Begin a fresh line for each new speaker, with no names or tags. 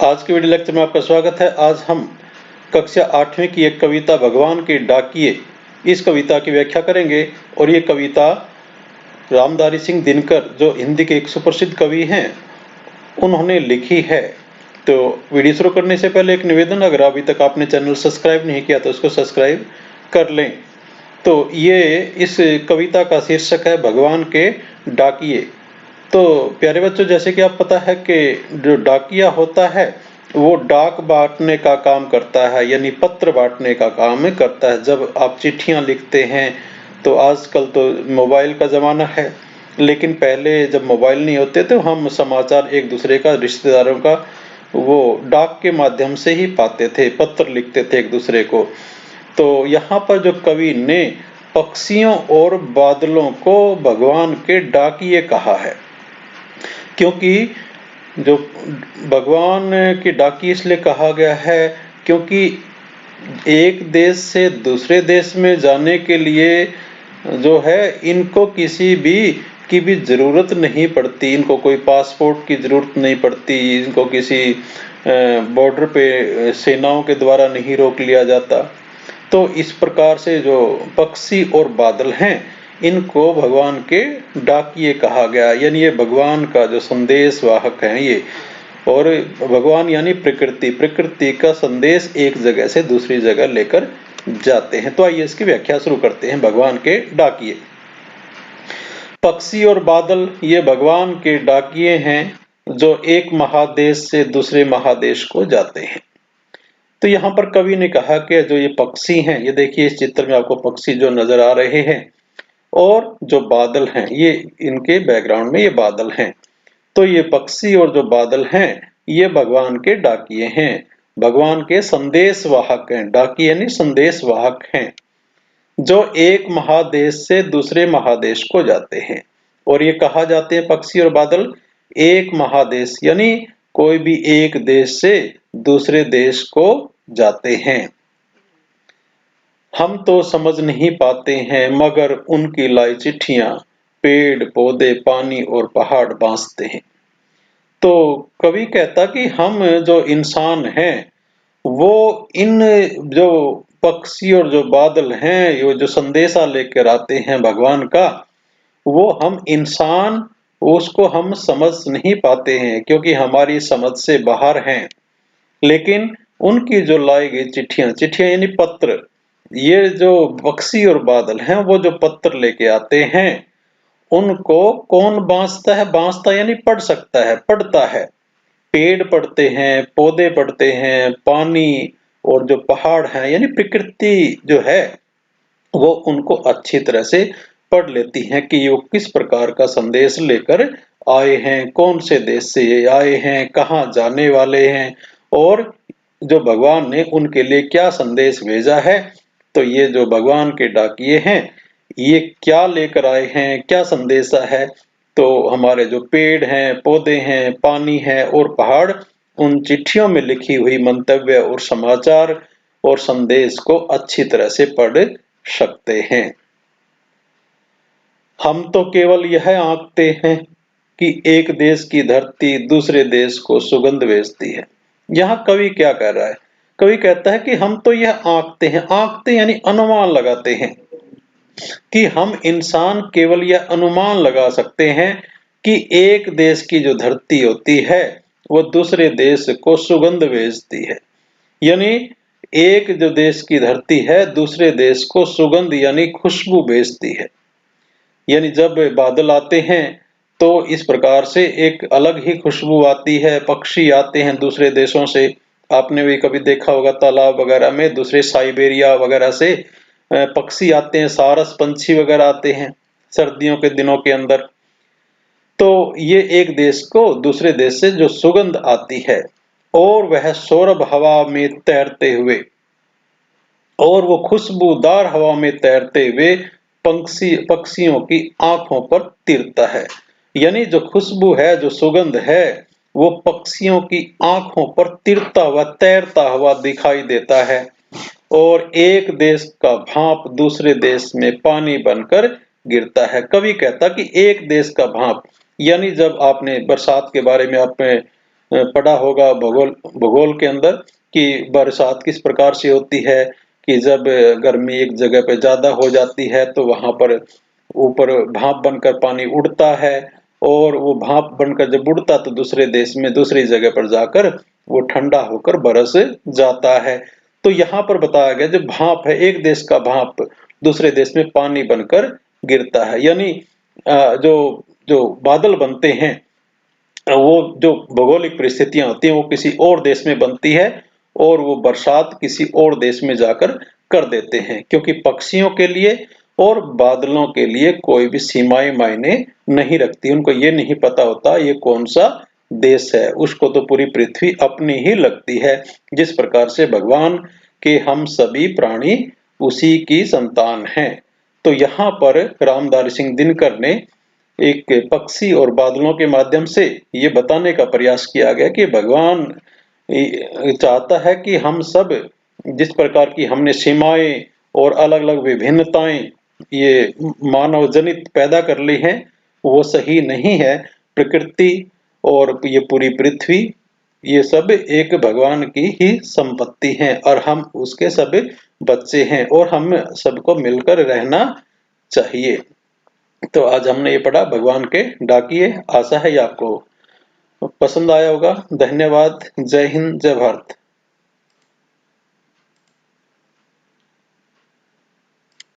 आज के video lecture में आपका स्वागत है। आज हम कक्षा 8वीं की एक कविता भगवान के डाकिए इस कविता की व्याख्या करेंगे। और ये कविता रामधारी सिंह दिनकर जो हिंदी के एक सुप्रसिद्ध कवि हैं उन्होंने लिखी है। तो वीडियो शुरू करने से पहले एक निवेदन, अगर अभी तक आपने चैनल सब्सक्राइब नहीं किया तो उसको सब्सक्राइब कर लें। तो ये इस कविता का शीर्षक है भगवान के डाकिए। तो प्यारे बच्चों, जैसे कि आप पता है कि जो डाकिया होता है वो डाक बांटने का काम करता है, यानी पत्र बांटने का काम करता है। जब आप चिट्ठियां लिखते हैं तो आजकल तो मोबाइल का ज़माना है, लेकिन पहले जब मोबाइल नहीं होते तो हम समाचार एक दूसरे का, रिश्तेदारों का, वो डाक के माध्यम से ही पाते थे, पत्र लिखते थे एक दूसरे को। तो यहाँ पर जो कवि ने पक्षियों और बादलों को भगवान के डाकिए कहा है, क्योंकि जो भगवान की डाकी इसलिए कहा गया है क्योंकि एक देश से दूसरे देश में जाने के लिए जो है इनको किसी की भी जरूरत नहीं पड़ती। इनको कोई पासपोर्ट की जरूरत नहीं पड़ती, इनको किसी बॉर्डर पे सेनाओं के द्वारा नहीं रोक लिया जाता। तो इस प्रकार से जो पक्षी और बादल हैं इनको भगवान के डाकिए कहा गया, यानी ये भगवान का जो संदेश वाहक है ये। और भगवान यानी प्रकृति, प्रकृति का संदेश एक जगह से दूसरी जगह लेकर जाते हैं। तो आइए इसकी व्याख्या शुरू करते हैं। भगवान के डाकिए। पक्षी और बादल ये भगवान के डाकिए हैं जो एक महादेश से दूसरे महादेश को जाते हैं। तो यहाँ पर कवि ने कहा कि जो ये पक्षी हैं, ये देखिए इस चित्र में आपको पक्षी जो नजर आ रहे हैं, और जो बादल हैं ये इनके बैकग्राउंड में ये बादल हैं। तो ये पक्षी और जो बादल हैं ये भगवान के डाकिए हैं, भगवान के संदेश वाहक हैं। डाकिए यानी संदेश वाहक हैं जो एक महादेश से दूसरे महादेश को जाते हैं। और ये कहा जाते हैं पक्षी और बादल एक महादेश, यानी कोई भी एक देश से दूसरे देश को जाते हैं। हम तो समझ नहीं पाते हैं मगर उनकी लाई चिट्ठियां पेड़ पौधे पानी और पहाड़ बांसते हैं। तो कवि कहता कि हम जो इंसान हैं वो इन जो पक्षी और जो बादल हैं ये जो संदेशा लेकर आते हैं भगवान का, वो हम इंसान उसको हम समझ नहीं पाते हैं क्योंकि हमारी समझ से बाहर हैं। लेकिन उनकी जो लाई गई चिट्ठियां, चिट्ठियां यानी पत्र, ये जो पक्षी और बादल हैं वो जो पत्र लेके आते हैं उनको कौन बांसता है? बांसता यानी पढ़ सकता है, पढ़ता है। पेड़ पढ़ते हैं, पौधे पढ़ते हैं, पानी और जो पहाड़ हैं यानी प्रकृति जो है वो उनको अच्छी तरह से पढ़ लेती हैं कि ये किस प्रकार का संदेश लेकर आए हैं, कौन से देश से ये आए हैं, कहाँ जाने वाले हैं, और जो भगवान ने उनके लिए क्या संदेश भेजा है। तो ये जो भगवान के डाकिए हैं ये क्या लेकर आए हैं, क्या संदेशा है। तो हमारे जो पेड़ हैं, पौधे हैं, पानी है और पहाड़ उन चिट्ठियों में लिखी हुई मंतव्य और समाचार और संदेश को अच्छी तरह से पढ़ सकते हैं। हम तो केवल यह आंकते हैं कि एक देश की धरती दूसरे देश को सुगंध भेजती है। यहाँ कवि क्या कह रहा है? कवि कहता है कि हम तो यह आंकते हैं, आंकते यानी अनुमान लगाते हैं, कि हम इंसान केवल यह अनुमान लगा सकते हैं कि एक देश की जो धरती होती है वो दूसरे देश को सुगंध भेजती है। यानी एक जो देश की धरती है दूसरे देश को सुगंध यानी खुशबू भेजती है। यानी जब बादल आते हैं तो इस प्रकार से एक अलग ही खुशबू आती है। पक्षी आते हैं दूसरे देशों से, आपने भी कभी देखा होगा तालाब वगैरह में दूसरे साइबेरिया वगैरह से पक्षी आते हैं, सारस पंछी वगैरह आते हैं सर्दियों के दिनों के अंदर। तो ये एक देश को दूसरे देश से जो सुगंध आती है और वह सौरभ हवा में तैरते हुए, और वो खुशबूदार हवा में तैरते हुए पक्षियों की आंखों पर तिरता है। यानी जो खुशबू है, जो सुगंध है, वो पक्षियों की आंखों पर तिरता हुआ तैरता हुआ दिखाई देता है। और एक देश का भाप दूसरे देश में पानी बनकर गिरता है। कवि कहता कि एक देश का भाप, यानी जब आपने बरसात के बारे में आपने पढ़ा होगा भूगोल भूगोल के अंदर कि बरसात किस प्रकार से होती है, कि जब गर्मी एक जगह पे ज्यादा हो जाती है तो वहां पर ऊपर भाप बनकर पानी उड़ता है, और वो भाप बनकर जब उड़ता तो दूसरे देश में दूसरी जगह पर जाकर वो ठंडा होकर बरस जाता है। तो यहाँ पर बताया गया जो भाप है, एक देश का भाप दूसरे देश में पानी बनकर गिरता है, यानी जो जो बादल बनते हैं वो जो भौगोलिक परिस्थितियां होती हैं वो किसी और देश में बनती है और वो बरसात किसी और देश में जाकर कर देते हैं, क्योंकि पक्षियों के लिए और बादलों के लिए कोई भी सीमाएं मायने नहीं रखती। उनको ये नहीं पता होता ये कौन सा देश है, उसको तो पूरी पृथ्वी अपनी ही लगती है। जिस प्रकार से भगवान के हम सभी प्राणी उसी की संतान हैं। तो यहाँ पर रामधारी सिंह दिनकर ने एक पक्षी और बादलों के माध्यम से ये बताने का प्रयास किया गया कि भगवान चाहता है कि हम सब जिस प्रकार की हमने सीमाएं और अलग अलग विभिन्नताएं ये मानव जनित पैदा कर ली हैं वो सही नहीं है। प्रकृति और ये पूरी पृथ्वी ये सब एक भगवान की ही संपत्ति है और हम उसके सब बच्चे हैं और हम सबको मिलकर रहना चाहिए। तो आज हमने ये पढ़ा भगवान के डाकिए। आशा है ये आपको पसंद आया होगा। धन्यवाद। जय हिंद, जय भारत।